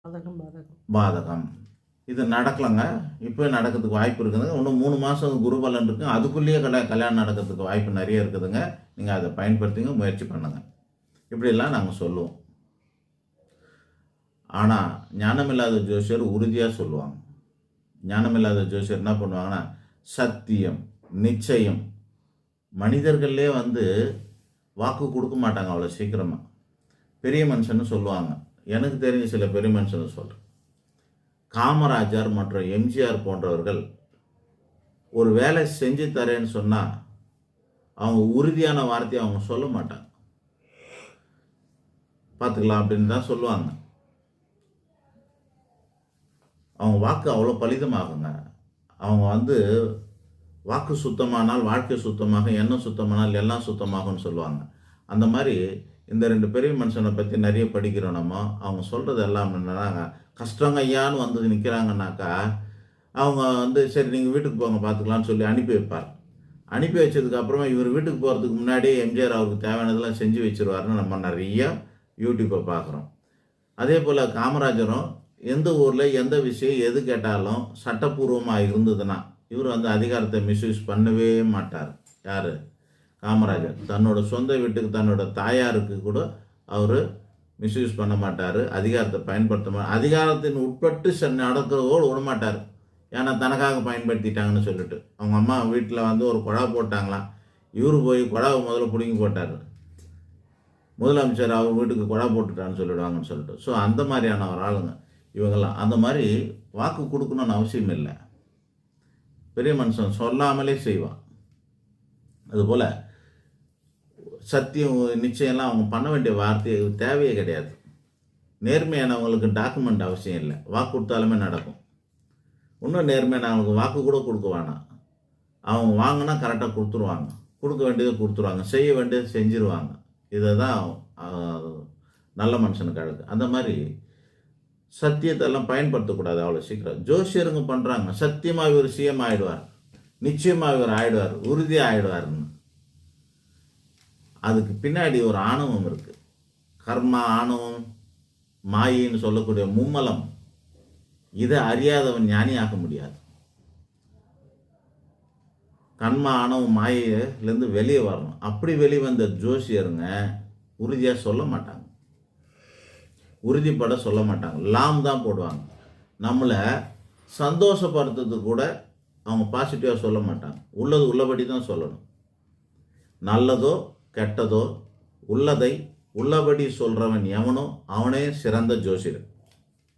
பாதகம். இது நடக்கலைங்க. இப்போ நடக்கிறதுக்கு வாய்ப்பு இருக்குதுங்க. இன்னும் 3 மாதம் குருபலன் இருக்குங்க. அதுக்குள்ளேயே கல்யாணம் நடக்கிறதுக்கு வாய்ப்பு நிறைய இருக்குதுங்க. நீங்கள் அதை பயன்படுத்திங்க, முயற்சி பண்ணுங்கள். இப்படிலாம் நாங்கள் சொல்லுவோம். ஆனால் ஞானமில்லாத ஜோசியர் உறுதியாக சொல்லுவாங்க. ஞானமில்லாத ஜோசியர் என்ன பண்ணுவாங்கன்னா, சத்தியம், நிச்சயம், மனிதர்களே வாக்கு கொடுக்க மாட்டாங்க அவ்வளோ சீக்கிரமாக. பெரிய மனுஷன்னு சொல்லுவாங்க. எனக்கு தெரிஞ்ச சில பெரிய மனுஷன்னு சொல்கிறேன். காமராஜர் மற்றும் எம்ஜிஆர் போன்றவர்கள் ஒரு வேலை செஞ்சு தரேன்னு சொன்னால் அவங்க உறுதியான வார்த்தையை அவங்க சொல்ல மாட்டாங்க. பார்த்துக்கலாம் அப்படின்னு தான் சொல்லுவாங்க. அவங்க வாக்கு அவ்வளோ பலிதமாகுங்க. அவங்க வாக்கு சுத்தமானால் வாழ்க்கை சுத்தமாக, எண்ணம் சுத்தமானால் எல்லாம் சுத்தமாகும்னு சொல்லுவாங்க. அந்த மாதிரி இந்த 2 பெரிய மனுஷனை பற்றி நிறைய படிக்கிறோம் நம்ம. அவங்க சொல்கிறது எல்லாம் என்னன்னா, கஷ்டங்க ஐயான்னு நிற்கிறாங்கனாக்கா அவங்க சரி நீங்கள் வீட்டுக்கு போங்க பார்த்துக்கலான்னு சொல்லி அனுப்பி வைப்பார். அனுப்பி வச்சதுக்கப்புறமா இவர் வீட்டுக்கு போகிறதுக்கு முன்னாடியே எம்ஜிஆர் அவருக்கு தேவையானதெல்லாம் செஞ்சு வச்சுருவாருன்னு நம்ம நிறைய யூடியூப்பை பார்க்குறோம். அதே போல் காமராஜரும் எந்த ஊரில் எந்த விஷயம் எது கேட்டாலும் சட்டப்பூர்வமாக இருந்ததுன்னா இவர் அதிகாரத்தை மிஸ்யூஸ் பண்ணவே மாட்டார். யார்? காமராஜர். தன்னோட சொந்த வீட்டுக்கு, தன்னோட தாயாருக்கு கூட அவர் மிஸ்யூஸ் பண்ண மாட்டார். அதிகாரத்தை பயன்படுத்த மாட்டார். அதிகாரத்தின் உட்பட்டு நடக்கிறதோடு விட மாட்டார். ஏன்னா தனக்காக பயன்படுத்திட்டாங்கன்னு சொல்லிட்டு. அவங்க அம்மா வீட்டில் ஒரு குழா போட்டாங்களாம். இவர் போய் குழாவை முதல்ல பிடுங்கி போட்டார். முதலமைச்சர் அவர் வீட்டுக்கு குழா போட்டுட்டான்னு சொல்லிடுவாங்கன்னு சொல்லிட்டு. ஸோ அந்த மாதிரியான ஒரு ஆளுங்க இவங்கெல்லாம். அந்த மாதிரி வாக்கு கொடுக்கணும்னு அவசியம் இல்லை. பெரிய மனுஷன் சொல்லாமலே செய்வான். அதுபோல் சத்தியம், நிச்சயம்லாம் அவங்க பண்ண வேண்டிய வார்த்தை தேவையே கிடையாது. நேர்மையானவங்களுக்கு டாக்குமெண்ட் அவசியம் இல்லை. வாக்கு கொடுத்தாலுமே நடக்கும். இன்னும் நேர்மையானவங்களுக்கு வாக்கு கூட கொடுக்க வேணாம். அவங்க வாங்கினா கரெக்டாக கொடுத்துருவாங்க. கொடுக்க வேண்டியதை கொடுத்துருவாங்க. செய்ய வேண்டியதை செஞ்சிருவாங்க. இதை தான் நல்ல மனுஷனுக்கு அழகு. அந்த மாதிரி சத்தியத்தெல்லாம் பயன்படுத்தக்கூடாது அவ்வளோ சீக்கிரம். ஜோசியருங்க பண்ணுறாங்க. சத்தியமாக இவர் சிஎம் ஆகிடுவார், நிச்சயமாக இவர் ஆகிடுவார், உறுதியாக ஆகிடுவார்னு. அதுக்கு பின்னாடி ஒரு ஆணவம் இருக்குது. கர்மா, ஆணவம், மாயின்னு சொல்லக்கூடிய மும்மலம். இதை அறியாதவன் ஞானியாக முடியாது. கர்மா, ஆணவம், மாயிலேருந்து வெளியே வரணும். அப்படி வெளிவந்த ஜோசியருங்க உறுதியாக சொல்ல மாட்டாங்க. உறுதிப்பட சொல்ல மாட்டாங்க. லாம் தான் போடுவாங்க. நம்மளை சந்தோஷப்படுத்துறதுக்கு கூட அவங்க பாசிட்டிவாக சொல்ல மாட்டாங்க. உள்ளது உள்ளபடி தான் சொல்லணும். நல்லதோ கெட்டதோ உள்ளதை உள்ளபடி சொல்கிறவன் எவனோ அவனே சிறந்த ஜோசியர்.